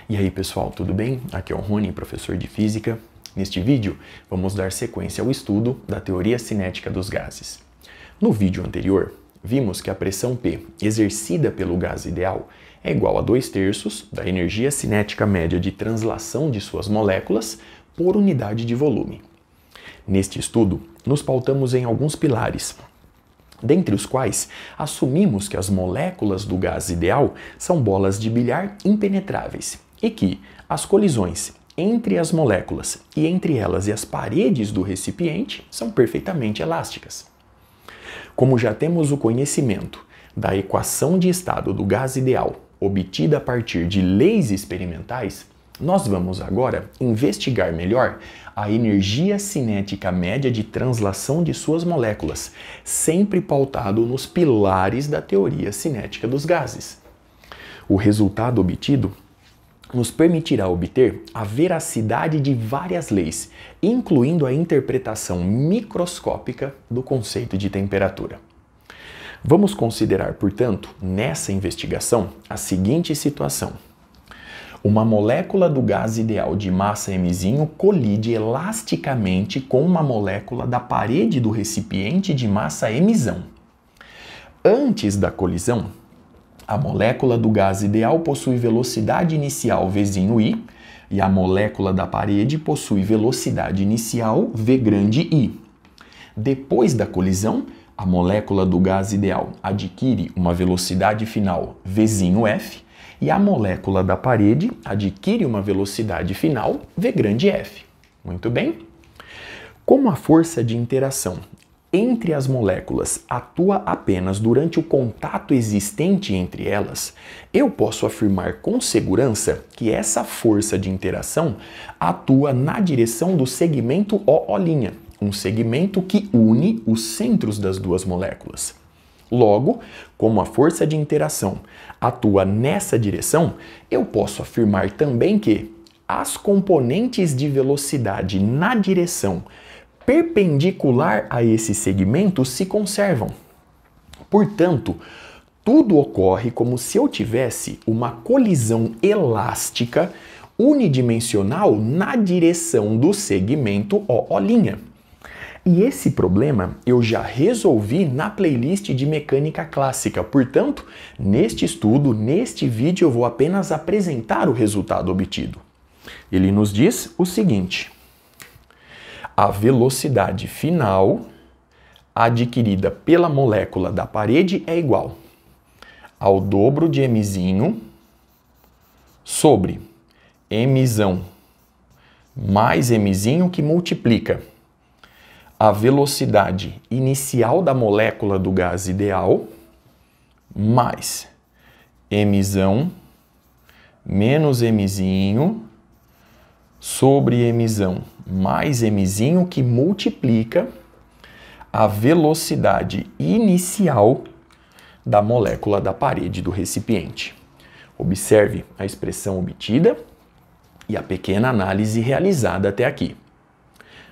E aí pessoal, tudo bem? Aqui é o Rony, professor de Física. Neste vídeo, vamos dar sequência ao estudo da teoria cinética dos gases. No vídeo anterior, vimos que a pressão P exercida pelo gás ideal é igual a 2/3 da energia cinética média de translação de suas moléculas por unidade de volume. Neste estudo, nos pautamos em alguns pilares, dentre os quais assumimos que as moléculas do gás ideal são bolas de bilhar impenetráveis e que as colisões entre as moléculas e entre elas e as paredes do recipiente são perfeitamente elásticas. Como já temos o conhecimento da equação de estado do gás ideal obtida a partir de leis experimentais, nós vamos agora investigar melhor a energia cinética média de translação de suas moléculas, sempre pautado nos pilares da teoria cinética dos gases. O resultado obtido nos permitirá obter a veracidade de várias leis, incluindo a interpretação microscópica do conceito de temperatura. Vamos considerar, portanto, nessa investigação, a seguinte situação. Uma molécula do gás ideal de massa mzinho colide elasticamente com uma molécula da parede do recipiente de massa mzão. Antes da colisão, a molécula do gás ideal possui velocidade inicial Vzinho I e a molécula da parede possui velocidade inicial V grande I. Depois da colisão, a molécula do gás ideal adquire uma velocidade final Vzinho F e a molécula da parede adquire uma velocidade final V grande F. Muito bem? Como a força de interação entre as moléculas atua apenas durante o contato existente entre elas, eu posso afirmar com segurança que essa força de interação atua na direção do segmento OO', um segmento que une os centros das duas moléculas. Logo, como a força de interação atua nessa direção, eu posso afirmar também que as componentes de velocidade na direção perpendicular a esse segmento se conservam. Portanto, tudo ocorre como se eu tivesse uma colisão elástica unidimensional na direção do segmento OO'. E esse problema eu já resolvi na playlist de mecânica clássica. Portanto, neste estudo, neste vídeo, eu vou apenas apresentar o resultado obtido. Ele nos diz o seguinte: a velocidade final adquirida pela molécula da parede é igual ao dobro de mzinho sobre mzão mais mzinho que multiplica a velocidade inicial da molécula do gás ideal mais mzão menos mzinho sobre mzão mais mzinho que multiplica a velocidade inicial da molécula da parede do recipiente. Observe a expressão obtida e a pequena análise realizada até aqui.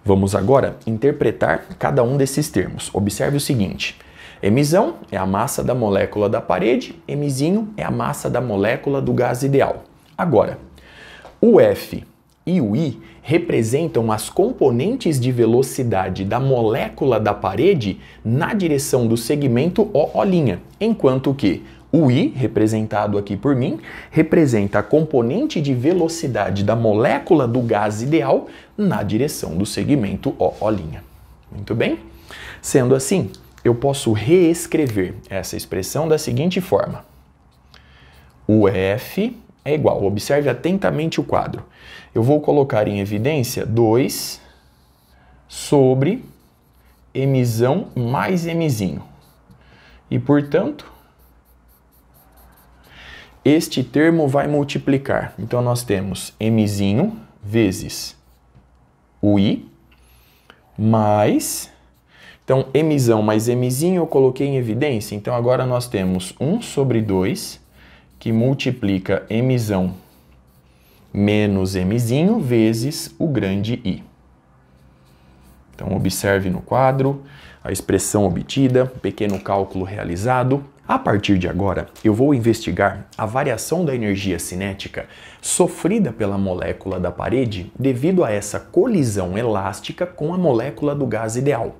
Vamos agora interpretar cada um desses termos. Observe o seguinte: mzão é a massa da molécula da parede, mzinho é a massa da molécula do gás ideal. Agora, o F e o I representam as componentes de velocidade da molécula da parede na direção do segmento OO', enquanto que o I, representado aqui por mim, representa a componente de velocidade da molécula do gás ideal na direção do segmento OO'. Muito bem? Sendo assim, eu posso reescrever essa expressão da seguinte forma. O F é igual, observe atentamente o quadro. Eu vou colocar em evidência 2 sobre mzão mais mzinho. E, portanto, este termo vai multiplicar. Então, nós temos mzinho vezes o I mais... Então, mzão mais mzinho eu coloquei em evidência. Então, agora nós temos 1 sobre 2 que multiplica mzão menos mzinho vezes o grande I. Então, observe no quadro, a expressão obtida, pequeno cálculo realizado. A partir de agora, eu vou investigar a variação da energia cinética sofrida pela molécula da parede devido a essa colisão elástica com a molécula do gás ideal.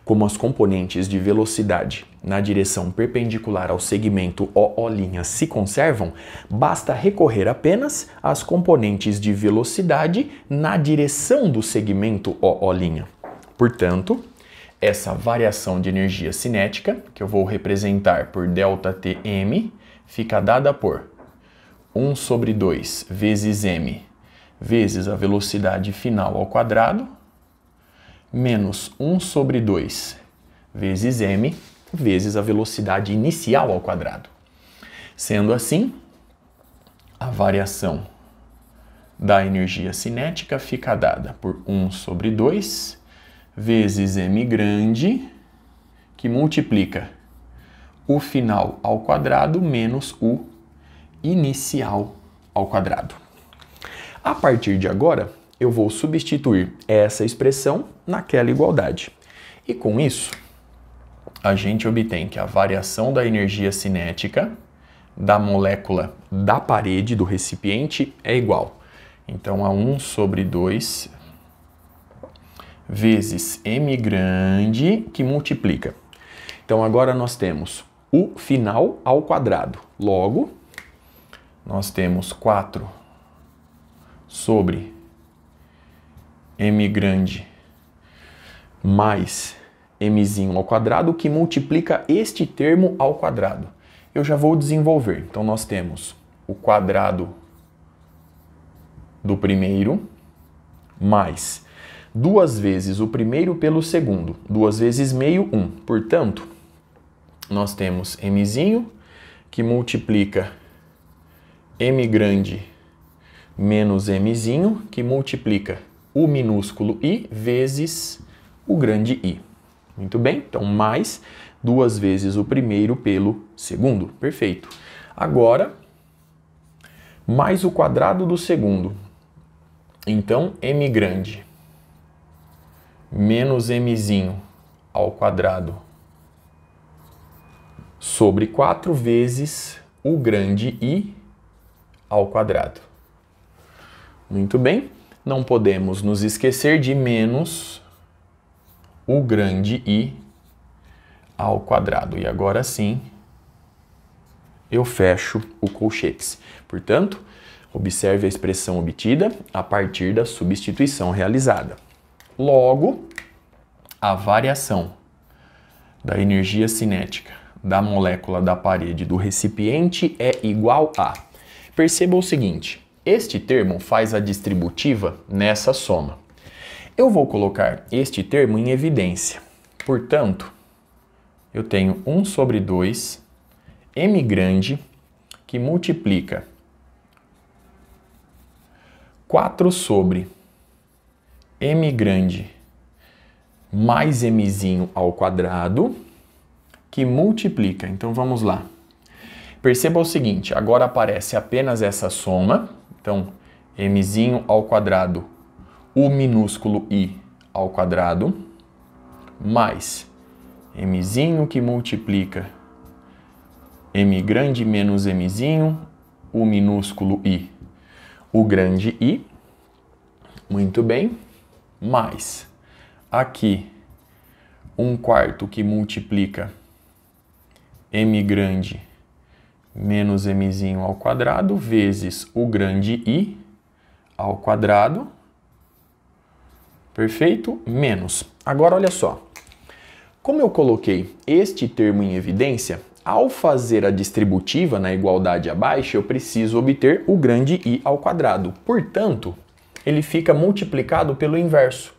Como as componentes de velocidade na direção perpendicular ao segmento OO' se conservam, basta recorrer apenas às componentes de velocidade na direção do segmento OO'. Portanto, essa variação de energia cinética, que eu vou representar por ΔTm, fica dada por 1 sobre 2 vezes m vezes a velocidade final ao quadrado, menos 1 sobre 2 vezes m vezes a velocidade inicial ao quadrado. Sendo assim, a variação da energia cinética fica dada por 1 sobre 2 vezes m grande, que multiplica o final ao quadrado menos o inicial ao quadrado. A partir de agora, eu vou substituir essa expressão naquela igualdade. E com isso, a gente obtém que a variação da energia cinética da molécula da parede do recipiente é igual. Então, a 1 sobre 2 vezes m grande, que multiplica. Então, agora nós temos o final ao quadrado. Logo, nós temos 4 sobre m grande mais mzinho ao quadrado, que multiplica este termo ao quadrado. Eu já vou desenvolver. Então, nós temos o quadrado do primeiro mais 2 vezes o primeiro pelo segundo. 2 vezes meio, 1. Portanto, nós temos mzinho, que multiplica m grande menos mzinho, que multiplica o minúsculo i vezes o grande I. Muito bem? Então, mais 2 vezes o primeiro pelo segundo. Perfeito. Agora, mais o quadrado do segundo. Então, m grande menos mzinho ao quadrado sobre 4 vezes o grande I ao quadrado. Muito bem. Não podemos nos esquecer de menos o grande I ao quadrado. E agora sim, eu fecho o colchetes. Portanto, observe a expressão obtida a partir da substituição realizada. Logo, a variação da energia cinética da molécula da parede do recipiente é igual a... Perceba o seguinte, este termo faz a distributiva nessa soma. Eu vou colocar este termo em evidência. Portanto, eu tenho 1 sobre 2 m grande, que multiplica 4 sobre m grande mais mzinho ao quadrado, que multiplica. Então, vamos lá. Perceba o seguinte, agora aparece apenas essa soma. Então, mzinho ao quadrado, o minúsculo i ao quadrado, mais mzinho, que multiplica m grande menos mzinho, o minúsculo i, o grande I. Muito bem. Mais aqui 1/4, que multiplica m grande menos mzinho ao quadrado vezes o grande I ao quadrado. Perfeito? Menos. Agora, olha só. Como eu coloquei este termo em evidência, ao fazer a distributiva na igualdade abaixo, eu preciso obter o grande I ao quadrado. Portanto, ele fica multiplicado pelo inverso.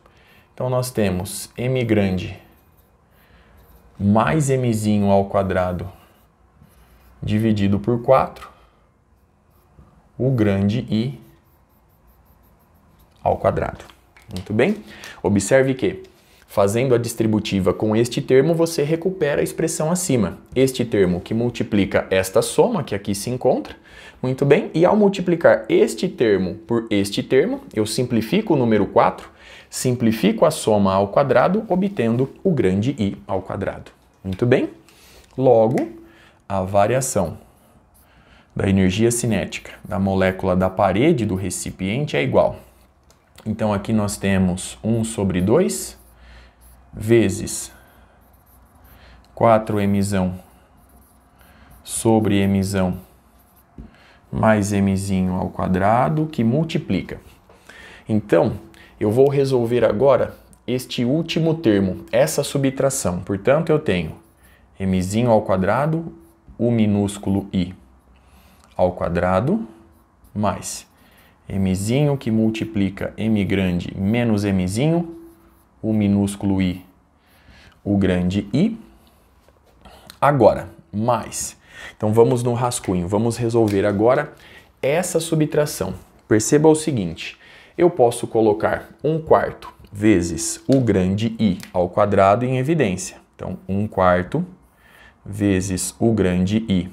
Então, nós temos m grande mais mzinho ao quadrado dividido por 4, o grande I ao quadrado. Muito bem? Observe que, fazendo a distributiva com este termo, você recupera a expressão acima. Este termo que multiplica esta soma, que aqui se encontra. Muito bem? E ao multiplicar este termo por este termo, eu simplifico o número 4, Simplifico a soma ao quadrado, obtendo o grande I ao quadrado. Muito bem? Logo, a variação da energia cinética da molécula da parede do recipiente é igual. Então, aqui nós temos 1 sobre 2 vezes 4mzão sobre mzão mais mzinho ao quadrado, que multiplica. Então, eu vou resolver agora este último termo, essa subtração. Portanto, eu tenho mzinho ao quadrado, o minúsculo I ao quadrado, mais mzinho que multiplica m grande menos mzinho, o minúsculo I, o grande I. Agora, mais. Então, vamos no rascunho. Vamos resolver agora essa subtração. Perceba o seguinte. Eu posso colocar 1/4 vezes o grande I ao quadrado em evidência. Então, 1/4 vezes o grande I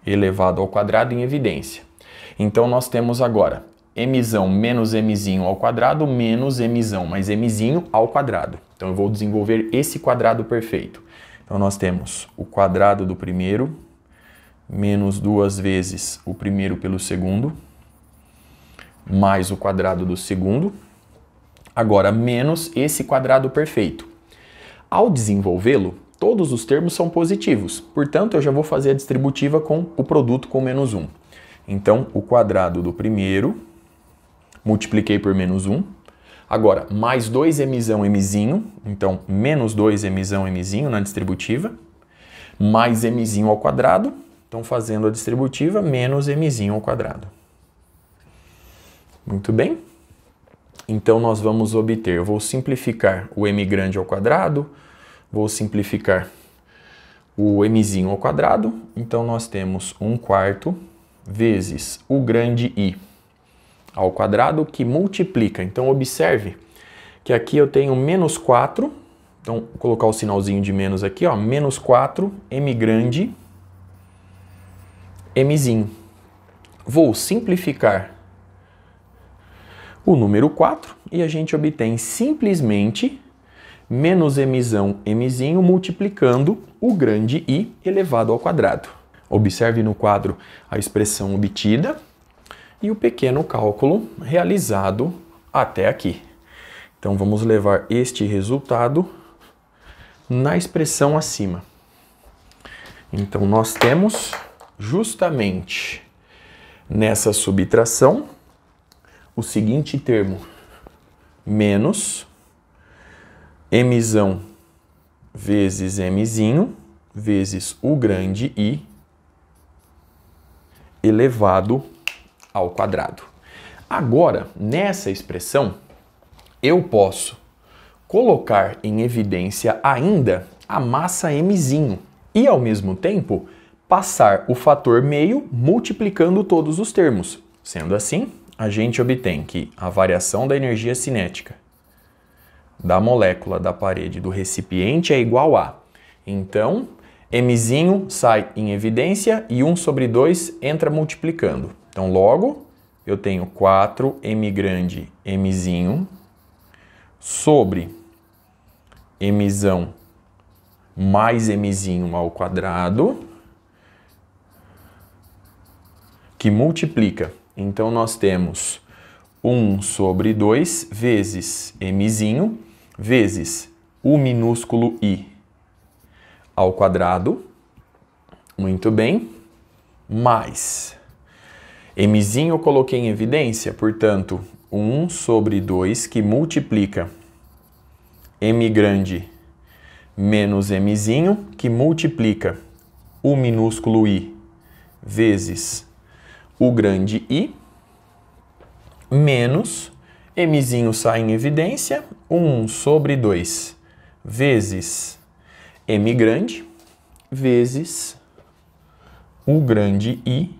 elevado ao quadrado em evidência. Então, nós temos agora mzão menos mzinho ao quadrado menos mzão mais mzinho ao quadrado. Então, eu vou desenvolver esse quadrado perfeito. Então, nós temos o quadrado do primeiro menos 2 vezes o primeiro pelo segundo, mais o quadrado do segundo, agora menos esse quadrado perfeito. Ao desenvolvê-lo, todos os termos são positivos, portanto, eu já vou fazer a distributiva com o produto com menos 1. Então, o quadrado do primeiro, multipliquei por menos 1, agora mais 2mzão mzinho, então menos 2mzão mzinho na distributiva, mais mzinho ao quadrado, então fazendo a distributiva, menos mzinho ao quadrado. Muito bem? Então, nós vamos obter, eu vou simplificar o m grande ao quadrado, vou simplificar o mzinho ao quadrado, então nós temos 1/4 vezes o grande I ao quadrado, que multiplica. Então, observe que aqui eu tenho menos 4, então, vou colocar o sinalzinho de menos aqui, ó, menos 4, m grande, mzinho. Vou simplificar o número 4 e a gente obtém simplesmente menos mzão mzinho multiplicando o grande I elevado ao quadrado. Observe no quadro a expressão obtida e o pequeno cálculo realizado até aqui. Então, vamos levar este resultado na expressão acima. Então, nós temos justamente nessa subtração o seguinte termo, menos mzão vezes mzinho vezes o grande I elevado ao quadrado. Agora, nessa expressão, eu posso colocar em evidência ainda a massa mzinho e, ao mesmo tempo, passar o fator meio multiplicando todos os termos. Sendo assim, a gente obtém que a variação da energia cinética da molécula da parede do recipiente é igual a, então, mzinho sai em evidência e 1 sobre 2 entra multiplicando. Então, logo, eu tenho 4m grande mzinho sobre mzão mais mzinho ao quadrado, que multiplica. Então, nós temos 1 sobre 2 vezes mzinho vezes o minúsculo I ao quadrado, muito bem, mais mzinho eu coloquei em evidência, portanto, 1 sobre 2 que multiplica m grande menos mzinho, que multiplica o minúsculo I vezes o grande I, menos mzinho sai em evidência, 1 sobre 2 vezes m grande vezes o grande I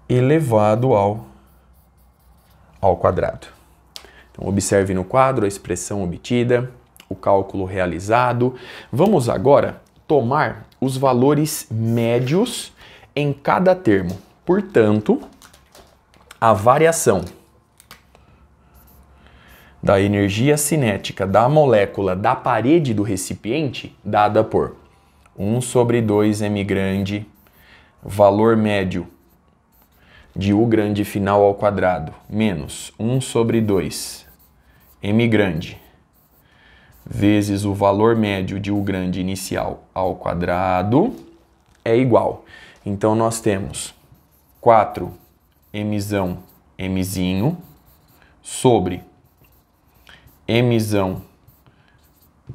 elevado ao quadrado. Então, observe no quadro a expressão obtida, o cálculo realizado. Vamos agora tomar os valores médios em cada termo. Portanto, a variação da energia cinética da molécula da parede do recipiente dada por 1 sobre 2 m grande, valor médio de U grande final ao quadrado, menos 1 sobre 2 m grande, vezes o valor médio de U grande inicial ao quadrado, é igual. Então, nós temos 4 mzão mzinho sobre mzão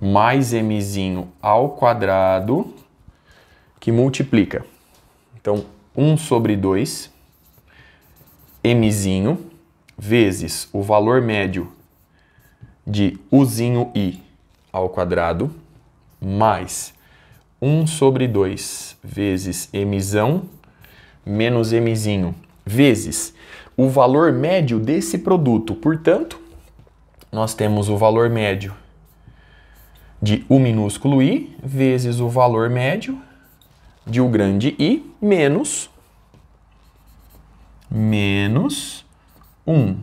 mais mzinho ao quadrado, que multiplica. Então, 1 sobre 2 mzinho vezes o valor médio de Uzinho I ao quadrado, mais 1 sobre 2 vezes mzão menos mzinho vezes o valor médio desse produto. Portanto, nós temos o valor médio de U minúsculo I vezes o valor médio de U grande I menos 1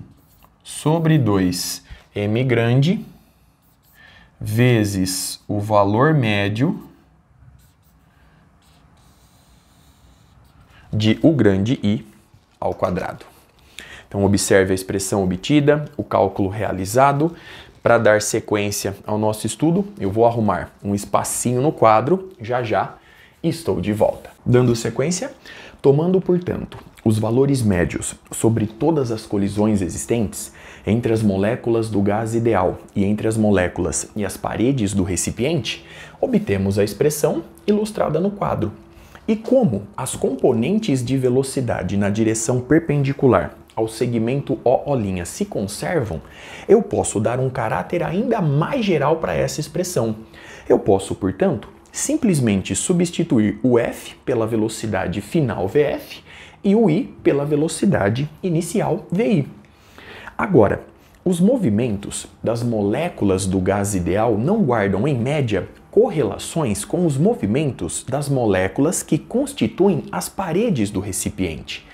sobre 2 m grande vezes o valor médio de U grande I ao quadrado. Então, observe a expressão obtida, o cálculo realizado. Para dar sequência ao nosso estudo, eu vou arrumar um espacinho no quadro, já estou de volta. Dando sequência, tomando, portanto, os valores médios sobre todas as colisões existentes entre as moléculas do gás ideal e entre as moléculas e as paredes do recipiente, obtemos a expressão ilustrada no quadro. E como as componentes de velocidade na direção perpendicular ao segmento OO' se conservam, eu posso dar um caráter ainda mais geral para essa expressão. Eu posso, portanto, simplesmente substituir o F pela velocidade final VF e o I pela velocidade inicial VI. Agora, os movimentos das moléculas do gás ideal não guardam, em média, correlações com os movimentos das moléculas que constituem as paredes do recipiente.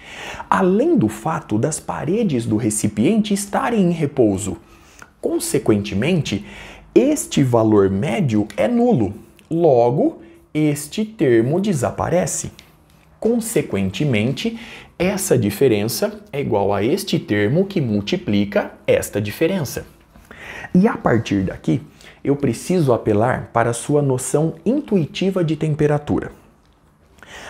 Além do fato das paredes do recipiente estarem em repouso. Consequentemente, este valor médio é nulo. Logo, este termo desaparece. Consequentemente, essa diferença é igual a este termo que multiplica esta diferença. E a partir daqui, eu preciso apelar para a sua noção intuitiva de temperatura.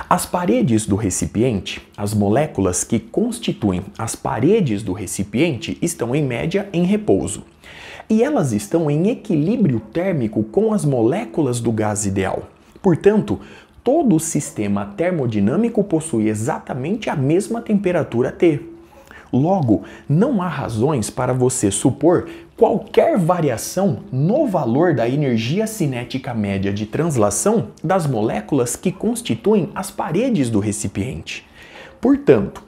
As paredes do recipiente, as moléculas que constituem as paredes do recipiente, estão em média em repouso. E elas estão em equilíbrio térmico com as moléculas do gás ideal. Portanto, todo o sistema termodinâmico possui exatamente a mesma temperatura T. Logo, não há razões para você supor qualquer variação no valor da energia cinética média de translação das moléculas que constituem as paredes do recipiente. Portanto,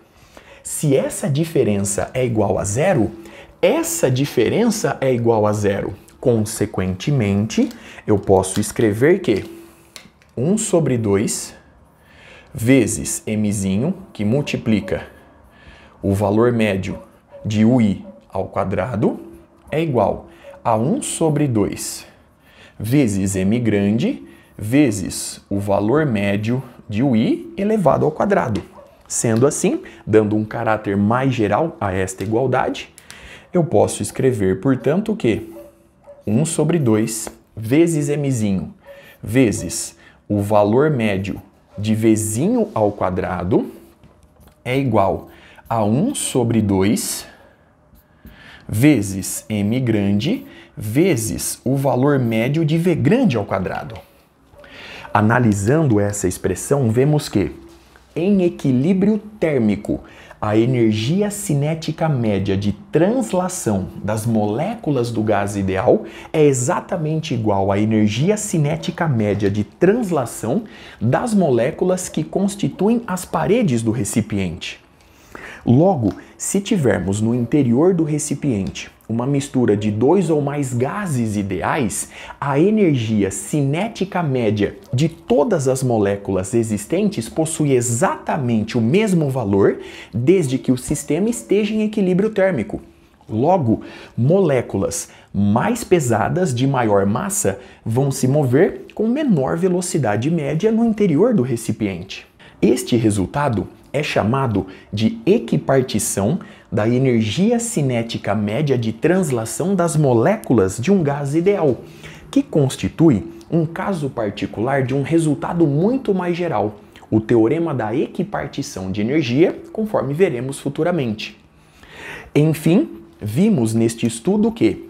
se essa diferença é igual a zero, essa diferença é igual a zero. Consequentemente, eu posso escrever que 1 sobre 2 vezes mzinho, que multiplica o valor médio de UI ao quadrado, é igual a 1 sobre 2 vezes m grande vezes o valor médio de UI elevado ao quadrado. Sendo assim, dando um caráter mais geral a esta igualdade, eu posso escrever, portanto, que 1 sobre 2 vezes mzinho vezes o valor médio de Vzinho ao quadrado é igual a 1 sobre 2 vezes m grande vezes o valor médio de V grande ao quadrado. Analisando essa expressão, vemos que, em equilíbrio térmico, a energia cinética média de translação das moléculas do gás ideal é exatamente igual à energia cinética média de translação das moléculas que constituem as paredes do recipiente. Logo, se tivermos no interior do recipiente uma mistura de dois ou mais gases ideais, a energia cinética média de todas as moléculas existentes possui exatamente o mesmo valor, desde que o sistema esteja em equilíbrio térmico. Logo, moléculas mais pesadas de maior massa vão se mover com menor velocidade média no interior do recipiente. Este resultado é chamado de equipartição da energia cinética média de translação das moléculas de um gás ideal, que constitui um caso particular de um resultado muito mais geral, o teorema da equipartição de energia, conforme veremos futuramente. Enfim, vimos neste estudo que,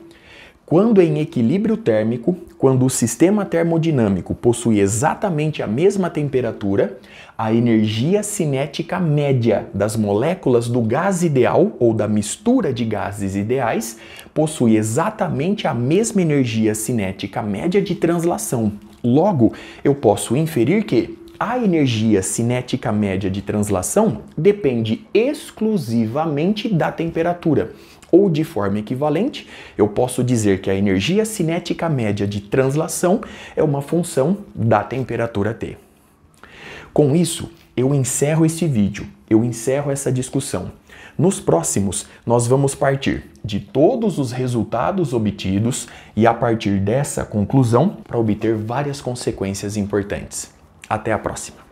quando em equilíbrio térmico, quando o sistema termodinâmico possui exatamente a mesma temperatura, a energia cinética média das moléculas do gás ideal ou da mistura de gases ideais possui exatamente a mesma energia cinética média de translação. Logo, eu posso inferir que a energia cinética média de translação depende exclusivamente da temperatura. Ou, de forma equivalente, eu posso dizer que a energia cinética média de translação é uma função da temperatura T. Com isso, eu encerro este vídeo, eu encerro essa discussão. Nos próximos, nós vamos partir de todos os resultados obtidos e, a partir dessa conclusão, para obter várias consequências importantes. Até a próxima!